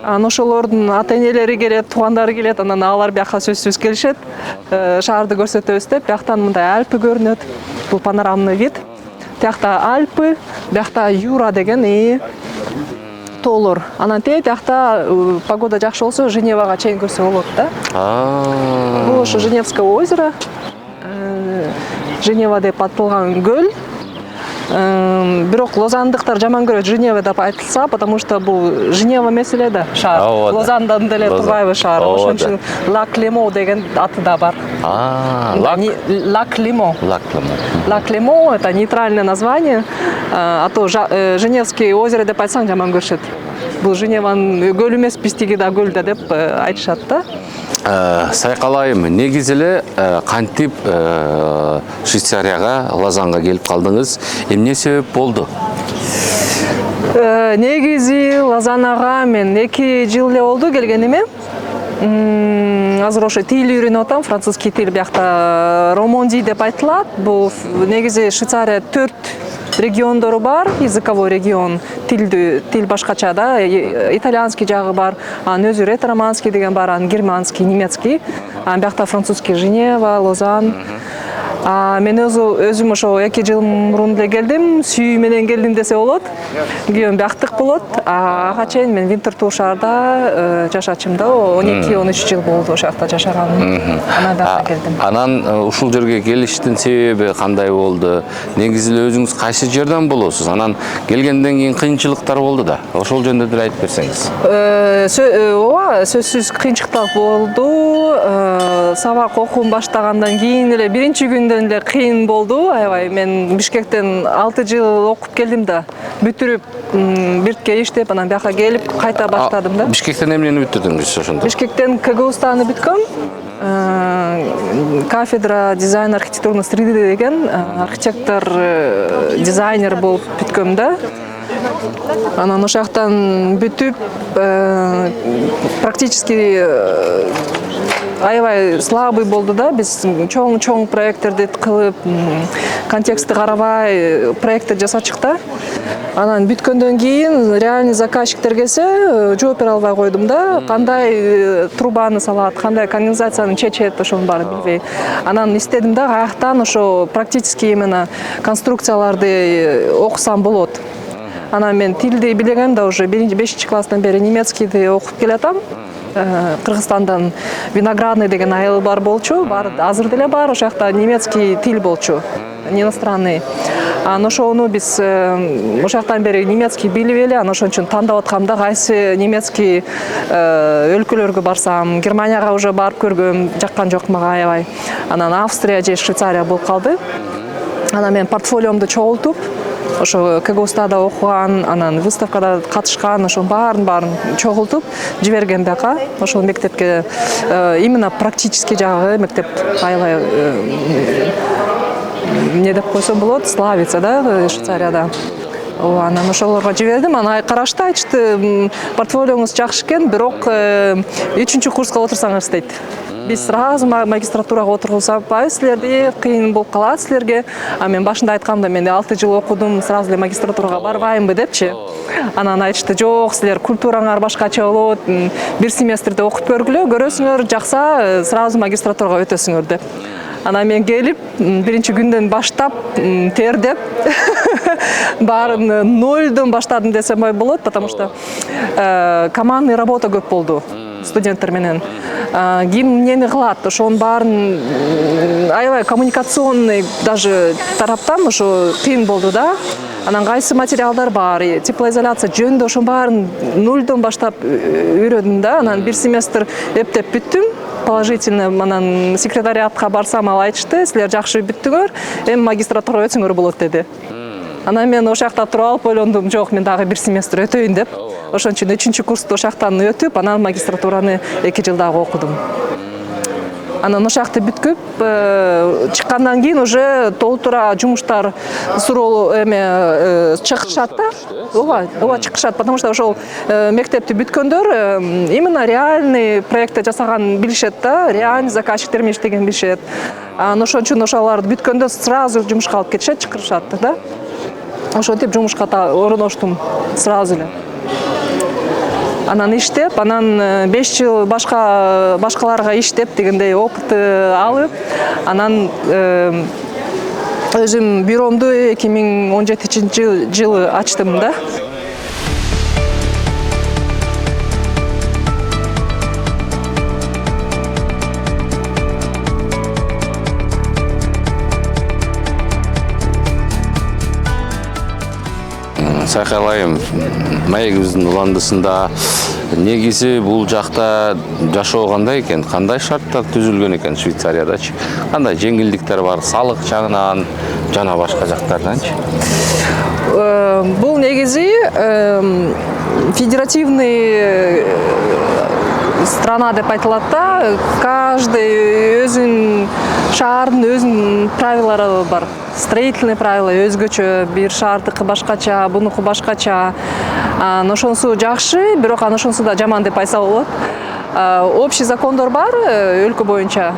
Анан ошолордун ата-энелери келет, туугандары келет, анан алар бияка сөзсүз келишет. Шаарды көрсөтөбүз деп, бияктан мындай Альпы көрүнөт. Бул панорамный вид. Биякта Альпы, биякта Юра деген тоолор. Анан биякта погода жакшы болсо Женевага чейин көрсө болот да. Бул ошо Женевское озеро. Женева деп аталган көл. Бирок лозандыктар жаман көрөт Женева деп айтылса, потому что бул Женева эмес эле да, шаар. Лозандан деле турбайбы шаар. Ошон үчүн Лак Лемо деген аты да бар. Лак Лемо. Лак Лемо это нейтральное название, а то Женевское озеро деп айтсаң жаман көрүшөт. Бул Женеванын көл эмес, биздики да көл да деп айтышат да. Сайкалайым, негизи эле кантип Швейцарияга, Лозанга келип калдыңыз? Эмне себеп болду? Негизи Лозаннага мен 2 жыл эле болду келгениме. Азыр ошо тил үйрөнүп атам, французский тил. Биякта Ромонди деп айтылат. Бул негизи Швейцария 4 региондору бар, языковой регион, тил башкача да, итальянский жагы бар, анын өзү ретроманский деген бар, анын германский, немецкий, биякта французский Женева, Лозан. Мен өзүм ошо 2 жыл мурун эле келдим, сүйүү менен келдим десе болот. Күйөөм бияктык болот. Ага чейин мен Винтертур шаарда жашачым да, 12-13 жыл болду ошол жакта жашаганым. Анан бияка келдим. Анан ушул жерге келиштин себеби кандай болду? Негизи эле өзүңүз кайсы жерден болосуз? Анан келгенден кийин кыйынчылыктар болду да. Ошол жөнүндө деле айтып берсеңиз. Ооба, сөзсүз кыйынчылыктар болду. Сабак окуум баштагандан кийин эле биринчи күндөн эле кыйын болду. Аябай мен Бишкектен 6 жыл окуп келдим да. Бүтүрүп, биртке иштеп, анан бияка келип кайта баштадым да. Бишкектен эмнени бүтүрдүңүз ошондо? Бишкектен КГУстаны бүткөм. Кафедра дизайн архитектурной среды деген архитектор, дизайнер болуп бүткөм да. Анан ошол жактан бүтүп практически аябай слабый болду да. Биз чоң проекттерди кылып, контекстти карабай проекттер жасачык да. Анан бүткөндөн кийин реальный заказчиктер келсе, жооп бере албай койдум да. Кандай трубаны салат, кандай канализацияны чечет, ошонун баарын билбей. Анан истедим да, каяктан ошо практически именно конструкцияларды окусам болот. Анан мен тилди билгем да, уже 5 класстан бери немецкийди окуп келатам. Кыргызстандан Виноградный деген айыл бар болчу, бар, азыр деле бар, ошол жакта немецкий тил болчу, не иностранный. Анан ошону биз ошол жактан бери немецкий билип эле, анан ошон үчүн тандап аткам да, кайсы немецкий өлкөлөргө барсам. Германияга уже барып көргөм, жаккан жок мага аябай. Анан Австрия же Швейцария болуп калды. Анан мен портфолиомду чогултуп, ошо КГУстада окуган, анан выставкада катышкан, ошо баарын чогултуп жиберген бияка. Ошол мектепке именно практический жагы мектеп аябай эмне деп койсом болот, славится да Швейцарияда. Анан ошолорго жибердим, анан карашты, айтышты, портфолиоңуз жакшы экен, бирок 3-чү курска отурсаңыз дейт. Биз сразу магистратурага отургузбайбыз силерди, кыйын болуп калат силерге. А мен башында айткам да, мен 6 жыл окудум, сразу эле магистратурага барбаймбы депчи. Анан айтышты, жок, силер культураңар башкача болот, бир семестрде окуп көргүлө, көрөсүңөр, жакса сразу магистратурага өтөсүңөр деп. Анан мен келип, биринчи күндөн баштап, тердеп, баарын нолдон баштадым десем болот, потому что командный работа көп болду студенттер менен. Ким эмнени кылат, ошонун баарын аябай коммуникационный даже тараптан ошо кыйын болду да. Анан кайсы материалдар бар, теплоизоляция жөнүндө ошонун баарын нолдон баштап үйрөндүм да. Анан бир семестр эптеп бүттүм. Положительно, анан секретариатка барсам, ал айтышты, силер жакшы бүттүңөр, эми магистратурага өтсөңөр болот деди. Анан мен ошол жакта туруп алып ойлондум, жок, мен дагы бир семестр өтөйүн деп. Ошон үчүн 3-чү курсту ошол жактан өтүп, анан магистратураны 2 жыл дагы окудум. Анан ошол жакты бүткүп чыккандан кийин уже толтура жумуштар суроолуу чыгышат да. Ооба чыгышат, потому что ошол мектепти бүткөндөр именно реальный проектти жасаган билишет да, реальный заказчиктер менен иштеген билишет. Анан ошон үчүн ошоларды бүткөндө сразу жумушка алып кетишет, чакырышат да. Ошентип жумушка орноштум сразу эле. Анан иштеп, анан 5 жыл башкаларга иштеп дегендей опыт алып, анан өзүм бюромду 2017-жылы ачтым да. Сайкалайым, маегибиздин уландысында негизи бул жакта жашоо кандай экен, кандай шарттар түзүлгөн экен Швейцариядачы? Кандай жеңилдиктер бар, салык жагынан жана башка жактарданчы? Бул негизи федеративный страна деп айтылат да, каждый өзүнүн шаардын өзүнүн правилалары бар. Строительный правила өзгөчө, бир шаардыкы башкача, бунуку башкача. Ошонусу жакшы, бирок ошонусу да жаман деп айтса болот. Общий закондор бар өлкө боюнча,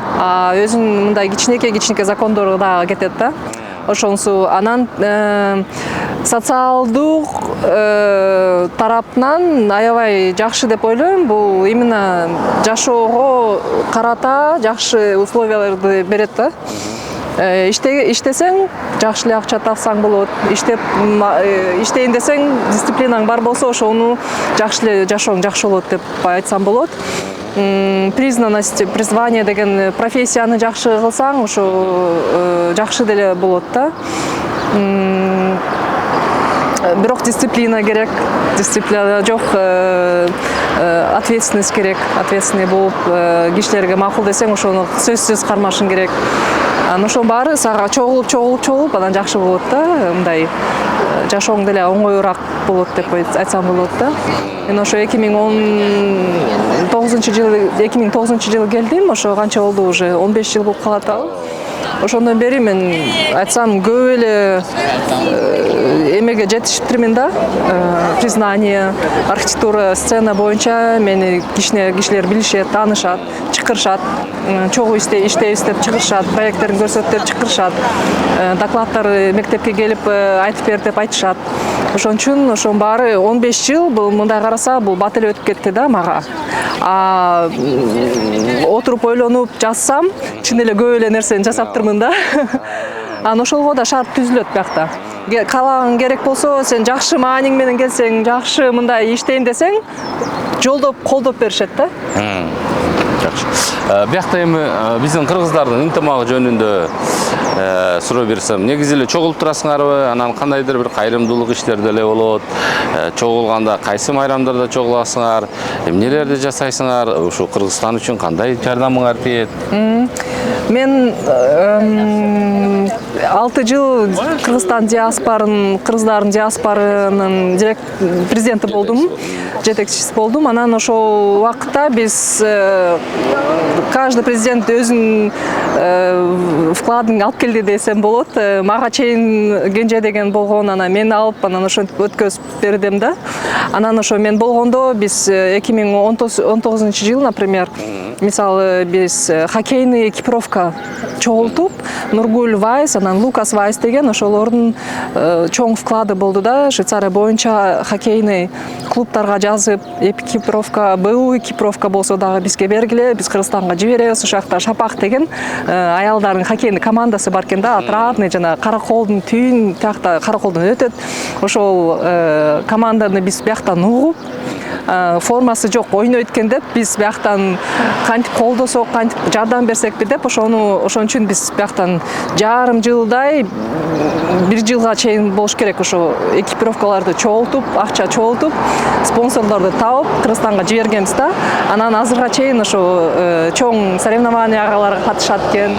өзүнүн мындай кичинекей закондор да кетет да. Ошонусу анан социалдык тараптан аябай жакшы деп ойлойм. Бул именно жашоого карата жакшы условияларды берет да. Иштесең, жакшы эле акча тапсаң болот. Иштейин десең, дисциплинаң бар болсо, ошону жакшы эле жашооң жакшы болот деп айтсам болот. Признанность, призвание деген профессияны жакшы кылсаң, ошо жакшы деле болот да. Бирок дисциплина керек, дисциплина жок, ответственность керек, ответственный болуп, кишилерге макул десең, ошону сөзсүз кармашың керек. Ошонун баары сага чогулуп, анан жакшы болот да, мындай жашооң деле оңоюраак болот деп айтсам болот да. Мен ошо 2009 жылы келдим, ошо канча болду уже 15 жыл болуп калат ал. Ошондон бери мен айтсам көп эле эмеге жетиштирмин да. Признание, архитектура, сцена боюнча мени кишилер билишет, таанышат, чакырышат, чогуу иштейбиз деп чакырышат, проекттерин көрсөт деп чакырышат, докладдары мектепке келип айтып бер деп айтышат. Ошон үчүн ошонун баары 15 жыл бул мындай караса бул бат эле өтүп кетти да мага. Отуруп ойлонуп жазсам, чын эле көп эле нерсени жасаптырмын да. Анан ошолго да шарт түзүлөт биякта. Каалагың керек болсо, сен жакшы мааниң менен келсең, жакшы мындай иштейин десең, жолдоп, колдоп беришет да. Жакшы. Биякта эми биздин кыргыздардын ынтымагы жөнүндө суроо берсем, негизи эле чогулуп турасыңарбы? Анан кандайдыр бир кайрымдуулук иштер деле болот. Чогулганда кайсы майрамдарда чогуласыңар? Эмнелерди жасайсыңар? Ушу Кыргызстан үчүн кандай жардамыңар тиет? Мен 6 жыл кыргыздардын диаспорынын президенти болдум, жетекчиси болдум. Анан ошол убакытта биз каждый президент өзүнүн вкладын алып келди десем болот. Мага чейин Кенже деген болгон, анан мени алып, анан ошентип өткөзүп бердим да. Анан ошо мен болгондо биз 2019 жыл, например, мисалы биз хоккейный экипировка чогултуп, Нургуль Вайс, анан Лукас Вайс деген ошолордун чоң вклады болду да. Швейцария боюнча хоккейный клубтарга жазып, экипировка, БУ экипировка болсо дагы бизге бергиле, биз Кыргызстанга жиберебиз. Ошол жакта Шапак деген аялдардын хоккейный командасы бар экен да, отрадный жана Караколдун түйүн тиякта Караколдон өтөт. Ошол команданы биз бияктан угуп, формасы жок, ойнойт экен деп, биз бияктан кантип колдосок, кантип жардам берсекпи деп, ошон үчүн биз бияктан жарым жыл жылдай бир жылга чейин болуш керек ошо экипировкаларды чогултуп, акча чогултуп, спонсорлорду тауып Кыргызстанга жибергенбиз да. Анан азырга чейин ошо чоң соревнованияларга катышат экен,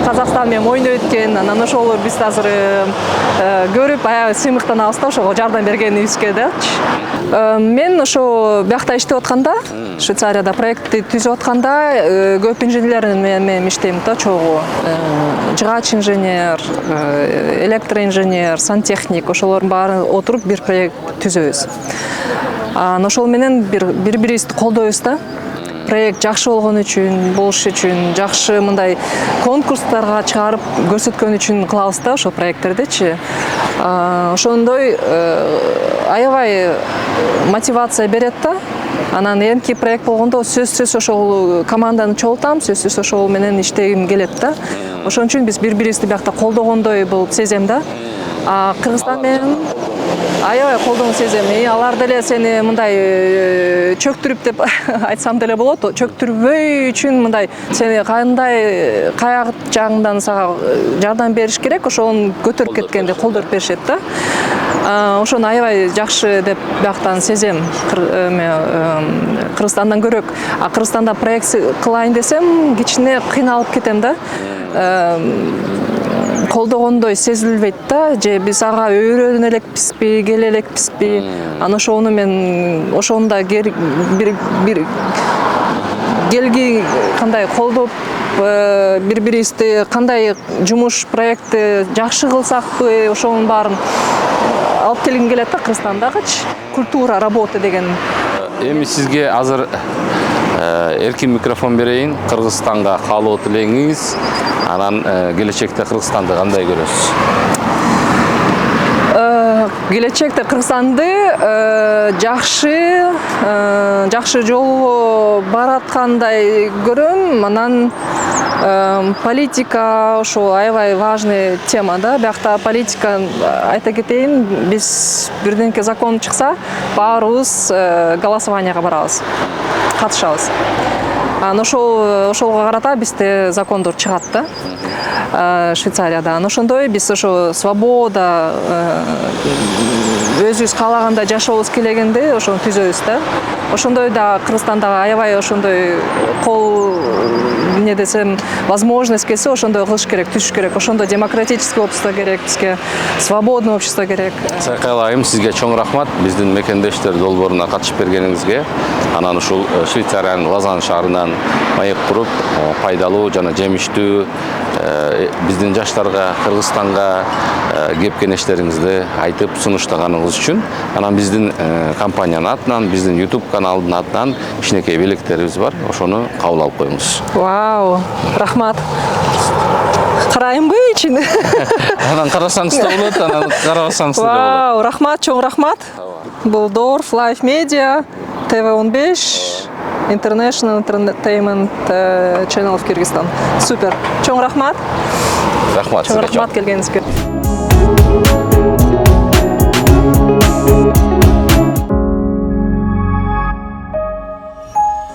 Казакстан менен ойнойт экен. Анан ошолор биз азыр көрүп аябай сыймыктанабыз да ошого жардам бергенибизге дачы. Мен ошо биякта иштеп атканда, Швейцарияда проектти түзүп атканда көп инженерлер менен иштейм да чогуу. Жыгач инженер, электроинженер, сантехник ошолордун баары отуруп бир проект түзөбүз. Ошол менен бири-бирибизди колдойбуз да. Проект жакшы болгон үчүн, болуш үчүн, жакшы мындай конкурстарга чыгарып көрсөткөн үчүн кылабыз да ошол проекттердичи. Ошондой аябай мотивация берет да. Анан эмки проект болгондо сөзсүз ошол команданы чогултам, сөзсүз ошол менен иштегим келет да. Ошон үчүн биз бири-бирибизди биякта колдогондой болуп сезем да. Кыргызстан менен аябай колдоону сезем. Алар деле сени мындай чөктүрүп деп айтсам деле болот. Чөктүрбөй үчүн мындай сени кандай каяк жагыңдан сага жардам бериш керек, ошону көтөрүп кеткенде колдоп беришет да. Ошону аябай жакшы деп бияктан сезем. Кыргызстандан көрөк. Кыргызстанда проект кылайын десем, кичине кыйналып кетем да. Колдогондой сезилбейт да, же биз ага үйрөнө элекпизби, келе элекпизби. Ошону мен ошондо бир келги кандай колдоп бири-бирибизди кандай жумуш проектти жакшы кылсакпы, ошонун баарын алып келгим келет да Кыргызстандагычы. Культура работы деген. Эми сизге азыр эркин микрофон берейин. Кыргызстанга каалоо тилеңиз. Анан келечекте Кыргызстанды кандай көрөсүз? Келечекте Кыргызстанды жакшы жолго бараткандай көрөм. Анан политика ошо аябай важный тема да. Биякта политика айта кетейин, биз бирденке закон чыкса, баарыбыз голосованияга барабыз, катышабыз. Ошолго карата бизде закондор чыгат да. Швейцарияда. Ошондой биз ошо свобода, өзүбүз каалагандай жашообуз келгенде ошону түзөбүз да. Ошондой да Кыргызстанда аябай ошондой не десем, возможность келсе ошондой кылыш керек, түзүш керек. Ошондой демократический общество керек бизге, свободный общество керек. Сайкал айым, сизге чоң рахмат биздин мекендештер долбооруна катышып бергениңизге. Анан ушул Швейцариянын Лозанн шаарынан маек куруп, пайдалуу жана жемиштүү биздин жаштарга, Кыргызстанга кеп кеңештериңизди айтып сунуштаганыңыз үчүн. Анан биздин компаниянын атынан, биздин YouTube каналдын атынан кичинекей белектерибиз бар. Ошону кабыл алып коюңуз. Вау, рахмат. Карайынбы ичин? Анан карасаңыз да болот, анан карабасаңыз да болот. Вау, рахмат, чоң рахмат. Бул Дорф Life Media, TV15, International Entertainment Channel of Kyrgyzstan. Супер. Чоң рахмат. Рахмат. Чоң рахмат келгениңизге.